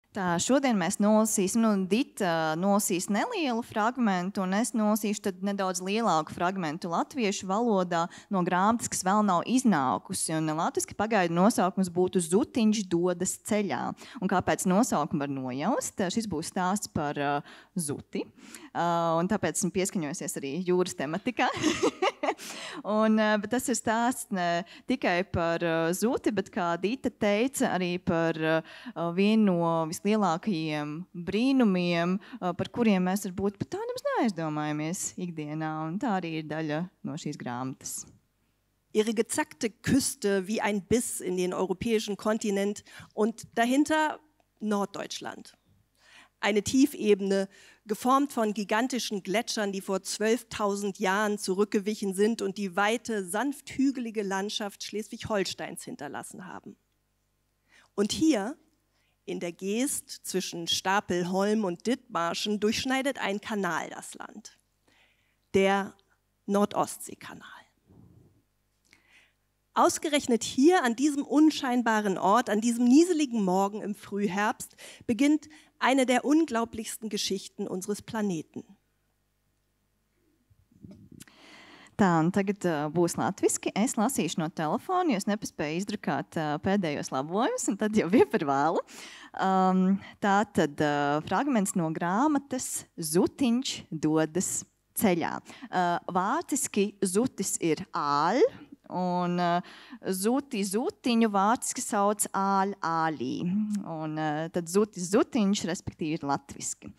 Tā, šodien mēs nolasīsim, Dita nolasīs nelielu fragmentu, un es nolasīšu tad nedaudz lielāku fragmentu latviešu valodā no grāmatas, kas vēl nav iznākusi. Un latviski pagaidu nosaukums būtu Zutiņš dodas ceļā. Un kāpēc nosaukumu var nojaust? Šis būs stāsts par zuti, un tāpēc esmu pieskaņojusies arī jūras tematikā. Bet tas ir stāsts ne tikai par zuti, bet, kā Dita teica, arī par vienu no vislielākajiem brīnumiem, par kuriem mēs varbūt pat tā nemaz neaizdomājamies ikdienā. Un tā arī ir daļa no šīs grāmatas. Ihre gezackte Küste wie ein Biss in den europäischen Kontinent und dahinter Norddeutschland. Eine Tiefebene, geformt von gigantischen Gletschern, die vor 12.000 Jahren zurückgewichen sind und die weite, sanft hügelige Landschaft Schleswig-Holsteins hinterlassen haben. Und hier, in der Geest zwischen Stapelholm und Dithmarschen, durchschneidet ein Kanal das Land. Der Nordostseekanal. Ausgerechnet hier, an diesem unscheinbaren Ort, an diesem nieseligen Morgen im Frühherbst, beginnt eine der unglaublichsten Geschichten unseres Planeten. Tā, un tagad būs latviski. Es lasīšu no telefona, jo es nepaspēju izdrukāt pēdējos labojumus, un tad jau bija par vēlu. Tātad fragments no grāmatas Zutiņš dodas ceļā. Vāciski zutis ir āļ, un zutiņu vāciski sauc āļ. Un tad zutis zutiņš, respektīvi, ir latviski.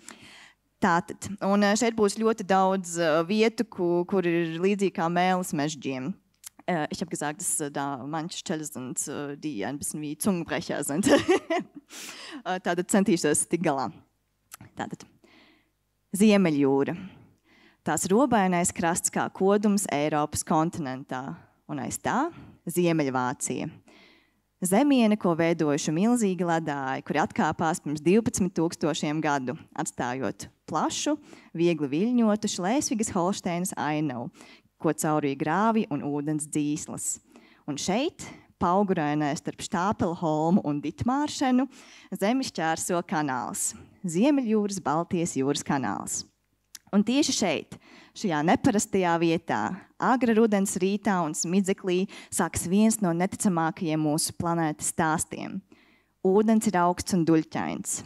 Tātad, un šeit būs ļoti daudz vietu, kur ir līdzīgi kā mēles mežģiem. Ich habe gesagt, dass da manche Stellen sind, die ein bisschen wie Zungenbrecher sind. Tātad centīšos tik galā. Tātad, Ziemeļjūra. Tās robainais krasts kā kodums Eiropas kontinentā. Un aiz tā Ziemeļvācija. Zemiene, ko veidojuši milzīgi ledāji, kuri atkāpās pirms 12,000 gadu, atstājot plašu, viegli viļņotu Šlēsvigas-Holšteinas ainavu, ko caurīja grāvi un ūdens dzīslas. Un šeit, paugurainē starp Štāpelholmu un Ditmāršenu, zemi šķērso kanāls, Ziemeļjūras Baltijas jūras kanāls. Un tieši šeit, šajā neparastajā vietā, agra rudens rītā un smidzeklī sāks viens no neticamākajiem mūsu planētas stāstiem. Ūdens ir augsts un duļķains.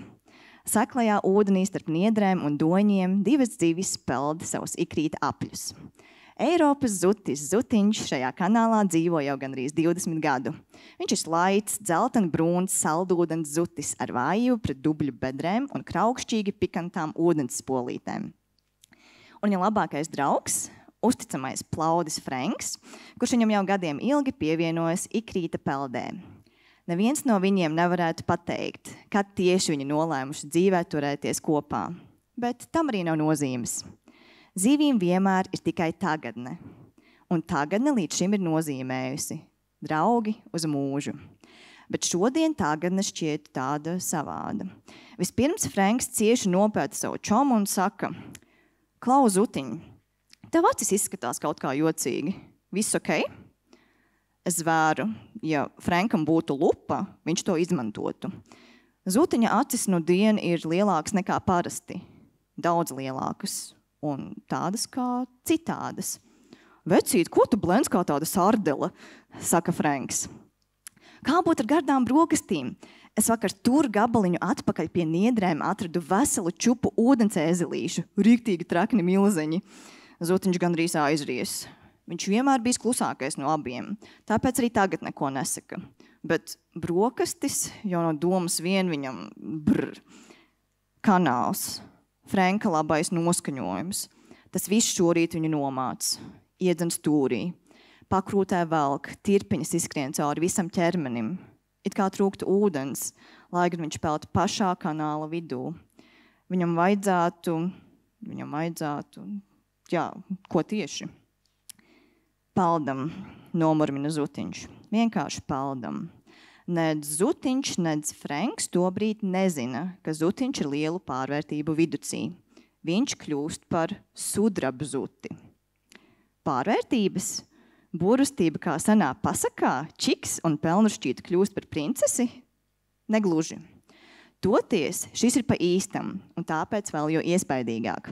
Saklajā ūdenī starp niedrēm un doņiem divas zivis pelda savus ikrīta apļus. Eiropas zutis Zutiņš šajā kanālā dzīvo jau gandrīz 20 gadu. Viņš ir slaids, dzeltenbrūns, saldūdens zutis ar vāju pret dubļu bedrēm un kraukšķīgi pikantām ūdens spolītēm. Un viņa labākais draugs, uzticamais plaudis Frenks, kurš viņam jau gadiem ilgi pievienojas ikrīta peldē. Neviens no viņiem nevarētu pateikt, kad tieši viņi nolēmuši dzīvē turēties kopā, bet tam arī nav nozīmes. Zivīm vienmēr ir tikai tagadne, un tagadne līdz šim ir nozīmējusi draugi uz mūžu. Bet šodien tagadne šķiet tāda savāda. Vispirms Frenks cieši nopēta savu čomu un saka: Klau, Zutiņ, tev acis izskatās kaut kā jocīgi. Viss ok? Es vēru, ja Frenkam būtu lupa, viņš to izmantotu. Zutiņa acis nu dien ir lielākas nekā parasti. Daudz lielākas un tādas kā citādas. Vecīt, ko tu blens kā tāda sardela, saka Frenks. Kā būt ar gardām brokastīm? Es vakar tur gabaliņu atpakaļ pie niedrēm atradu veselu čupu ūdens ēzelīšu, riktīgi trakni milzeņi. Zutiņš gandrīz aizries. Viņš vienmēr bijis klusākais no abiem, tāpēc arī tagad neko nesaka. Bet brokastis jau no domas vien viņam Kanāls, Frenka labais noskaņojums. Tas viss šorīt viņu nomāc, iedzen stūrī. Pakrūtē velk, tirpiņas izskrien cauri visam ķermenim. It kā trūktu ūdens, lai gan viņš peld pašā kanāla vidū. Viņam vajadzētu, jā, ko tieši? Peldam, nomurmina Zutiņš. Vienkārši peldam. Nec Zutiņš, nec Frenks tobrīd nezina, ka Zutiņš ir lielu pārvērtību viducī. Viņš kļūst par sudrabu zuti. Pārvērtības? Burustība kā senā pasakā, čiks un pelnušķīta kļūst par princesi? Negluži. Toties šis ir pa īstam, un tāpēc vēl jo iespaidīgāk.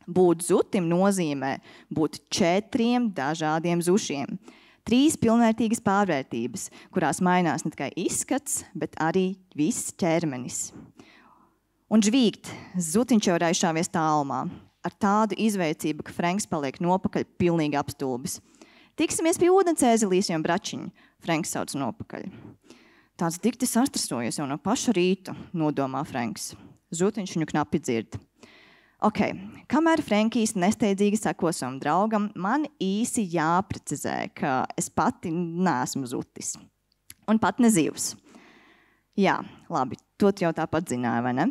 Būt zutim nozīmē būt 4 dažādiem zušiem. 3 pilnvērtīgas pārvērtības, kurās mainās ne tikai izskats, bet arī viss ķermenis. Un žvīgt, zutiņš jau ir aizšāvies tālumā, ar tādu izveicību, ka Frenks paliek nopakaļ pilnīgi apstulbis. Tiksimies pie ūdencēzelīšiem bračiņu, Frenks sauc nopakaļ. Tāds dikti sastrasojies jau no paša rīta, nodomā Frenks. Zutiņš viņu knapi dzird. Ok, kamēr Frenkijs nesteidzīgi seko savam draugam, man īsi jāprecizē, ka es pati neesmu zutis. Un pat ne zivs. Jā, labi, to jau tāpat zināju, vai ne?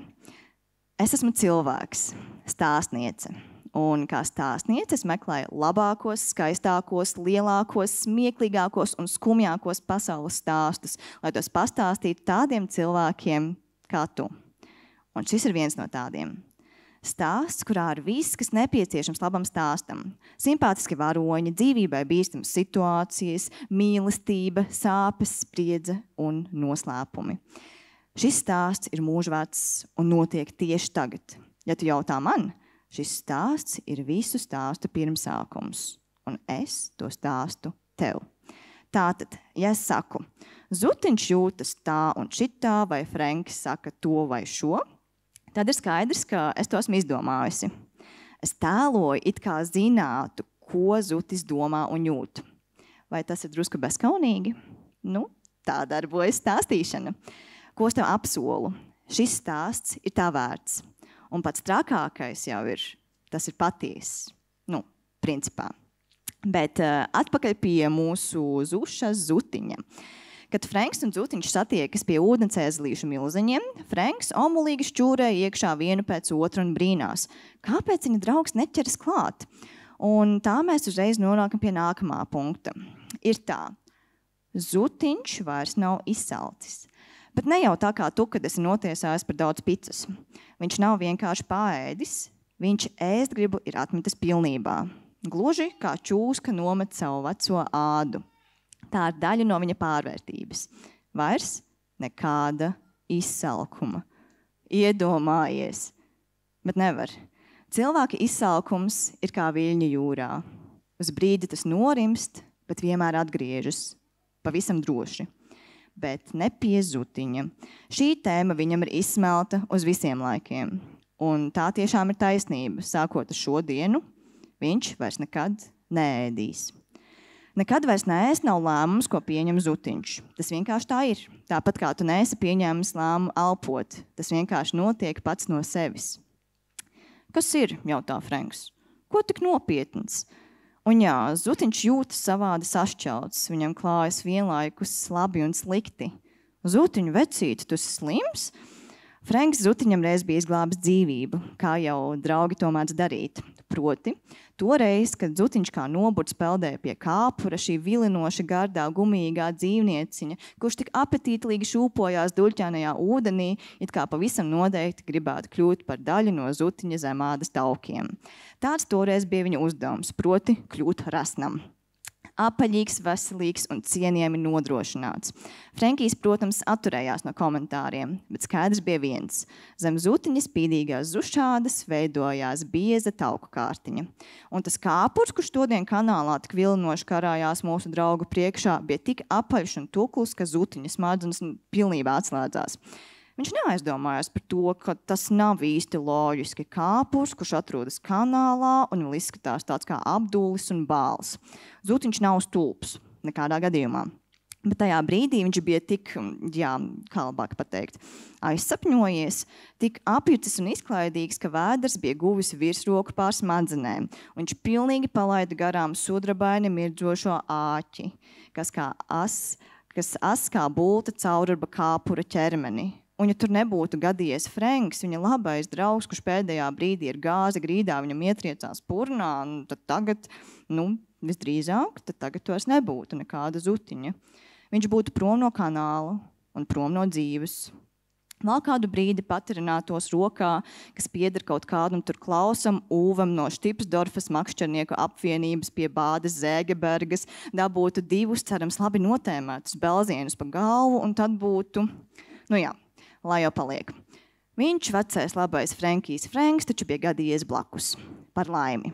Es esmu cilvēks, stāstniece. Un kā stāstniece es meklēju labākos, skaistākos, lielākos, smieklīgākos un skumjākos pasaules stāstus, lai tos pastāstītu tādiem cilvēkiem kā tu. Un šis ir viens no tādiem. Stāsts, kurā ir viss, kas nepieciešams labam stāstam. Simpātiski varoņi, dzīvībai bīstamas situācijas, mīlestība, sāpes, spriedze un noslēpumi. Šis stāsts ir mūžvecs un notiek tieši tagad. Ja tu jautā man, šis stāsts ir visu stāstu pirmsākums, un es to stāstu tev. Tātad, ja es saku, zutiņš jūtas tā un šitā, vai Frenks saka to vai šo, tad ir skaidrs, ka es to esmu izdomājusi. Es tēloju, it kā zinātu, ko zutis domā un jūt. Vai tas ir drusku bezkaunīgi? Nu, tā darbojas stāstīšana. Ko es tev apsolu? Šis stāsts ir tā vērts. Un pats trakākais jau ir, tas ir patiess. Nu, principā. Bet atpakaļ pie mūsu zušas zutiņa. Kad Frenks un zutiņš satiekas pie ūdencēzelīšu milzeņiem, Frenks omulīgi šķūrē iekšā vienu pēc otru un brīnās. Kāpēc viņa draugs neķeras klāt? Un tā mēs uzreiz nonākam pie nākamā punkta. Ir tā, zutiņš vairs nav izsalcis. Bet ne jau tā kā tu, kad esi notiesājis par daudz picas. Viņš nav vienkārši paēdis, viņš ēst gribu ir atmetis pilnībā. Gluži kā čūska nomet savu veco ādu. Tā ir daļa no viņa pārvērtības. Vairs nekāda izsalkuma. Iedomājies, bet nevar. Cilvēka izsalkums ir kā viļņi jūrā. Uz brīdi tas norimst, bet vienmēr atgriežas. Pavisam droši. Bet ne pie zutiņa. Šī tēma viņam ir izsmelta uz visiem laikiem. Un tā tiešām ir taisnība. Sākot ar šo dienu, viņš vairs nekad neēdīs. Nekad vairs neēst nav lēmums, ko pieņem zutiņš. Tas vienkārši tā ir. Tāpat kā tu neesi pieņēmis lēmumu elpot. Tas vienkārši notiek pats no sevis. Kas ir, jautā Frenks? Ko tik nopietns? Un jā, zutiņš jūtas savādi sašķelts. Viņam klājas vienlaikus labi un slikti. Zutiņu vecīti, tu esi slims? Frenks zutiņam reiz bija izglābis dzīvību, kā jau draugi to mēdz darīt. Proti, toreiz, kad zutiņš kā noburts peldēja pie kāpura, šī vilinoša gardā gumīgā dzīvnieciņa, kurš tik apetītlīgi šūpojās duļķainajā ūdenī, it kā pavisam noteikti gribētu kļūt par daļu no zutiņa zem ādas taukiem. Tāds toreiz bija viņa uzdevums, proti kļūt rasnam. Apaļīgs, veselīgs un cienījami nodrošināts. Frenkijs, protams, atturējās no komentāriem, bet skaidrs bija viens. Zem zutiņa spīdīgās zušādas veidojās bieza tauku kārtiņa. Un tas kāpurs, kurš todien kanālā tik vilinoši karājās mūsu draugu priekšā, bija tik apaļš un tukls, ka zutiņa smadzenes pilnībā atslēdzās. Viņš neaizdomājās par to, ka tas nav īsti loģiski kāpurs, kurš atrodas kanālā un vēl izskatās tāds kā apdūlis un bāls. Zutiņš nav stulbs, nekādā gadījumā. Bet tajā brīdī viņš bija tik, kā labāk pateikt, aizsapņojies, tik apjucis un izklaidīgs, ka vēders bija guvis virsroku pār smadzenēm. Viņš pilnīgi palaida garām sudrabaini mirdzošo āķi, kas as kā bulta caurarba kāpura ķermeni. Un ja tur nebūtu gadījies Frenks, viņa labais draugs, kurš pēdējā brīdī ir gāze grīdā, viņam ietriecās purnā, tad tagad, visdrīzāk, tad tagad vairs nebūtu nekāda zutiņa. Viņš būtu prom no kanāla un prom no dzīves. Vēl kādu brīdi patirinātos rokā, kas pieder kaut kādam tur Klausam Ūvam no Štipsdorfas makšķernieku apvienības pie Bādes Zēgebergas, dabūtu 2, cerams, labi notēmētus belzienus pa galvu, un tad būtu, lai jau paliek. Viņš, vecais labais Frenkijs Frenks, taču bija gadījies blakus par laimi.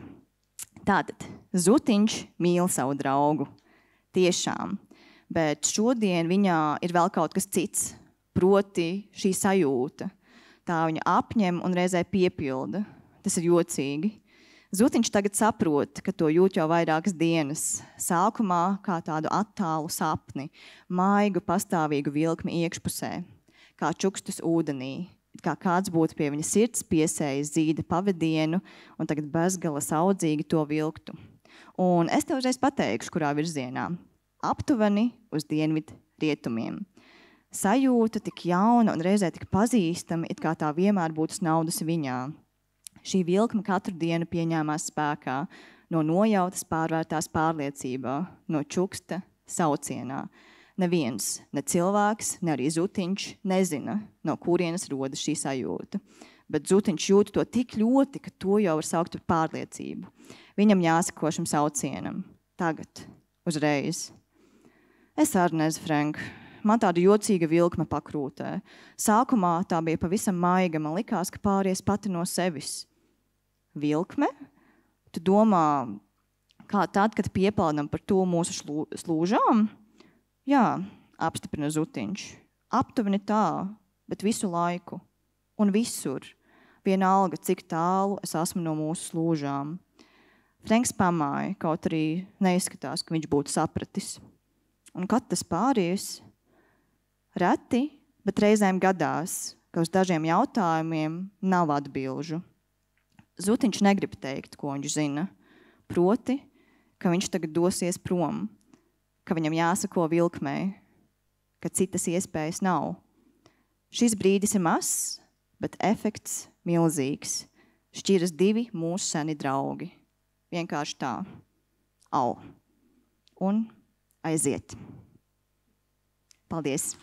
Tātad, Zutiņš mīl savu draugu. Tiešām. Bet šodien viņā ir vēl kaut kas cits, proti šī sajūta. Tā viņu apņem un reizē piepilda. Tas ir jocīgi. Zutiņš tagad saprot, ka to jūt jau vairākas dienas. Sākumā kā tādu attālu sapni, maigu pastāvīgu vilkmi iekšpusē, kā čukstus ūdenī, kā kāds būtu pie viņa sirds piesējis zīda pavadienu un tagad bezgala saudzīgi to vilktu. Un es tev uzreiz pateikšu, kurā virzienā. Aptuveni uz dienvidu rietumiem. Sajūta tik jauna un reizē tik pazīstama, it kā tā vienmēr būtu snaudusi viņā. Šī vilkme katru dienu pieņēmās spēkā, no nojautas pārvērtās pārliecībā, no čuksta saucienā. Neviens, ne cilvēks, ne arī Zutiņš nezina, no kurienes rodas šī sajūta. Bet Zutiņš jūt to tik ļoti, ka to jau var saukt par pārliecību. Viņam jāsako šim saucienam. Tagad, uzreiz. Es arī nezinu, Frank. Man tāda jocīga vilkme pakrūtē. Sākumā tā bija pavisam maiga. Man likās, ka pāries pati no sevis. Vilkme? Tu domā, kā tad, kad piepildam par to mūsu slūžām? Jā, apstiprina Zutiņš. Aptuveni tā, bet visu laiku. Un visur. Vienalga, cik tālu es esmu no mūsu slūžām. Frenks pamāja, kaut arī neizskatās, ka viņš būtu sapratis. Un kad tas pāries? Reti, bet reizēm gadās, ka uz dažiem jautājumiem nav atbilžu. Zutiņš negrib teikt, ko viņš zina. Proti, ka viņš tagad dosies prom, ka viņam jāsako vilkmei, ka citas iespējas nav. Šis brīdis ir mazs, bet efekts milzīgs. Šķiras divi mūsu seni draugi. Vienkārši tā. Au. Un aiziet. Paldies.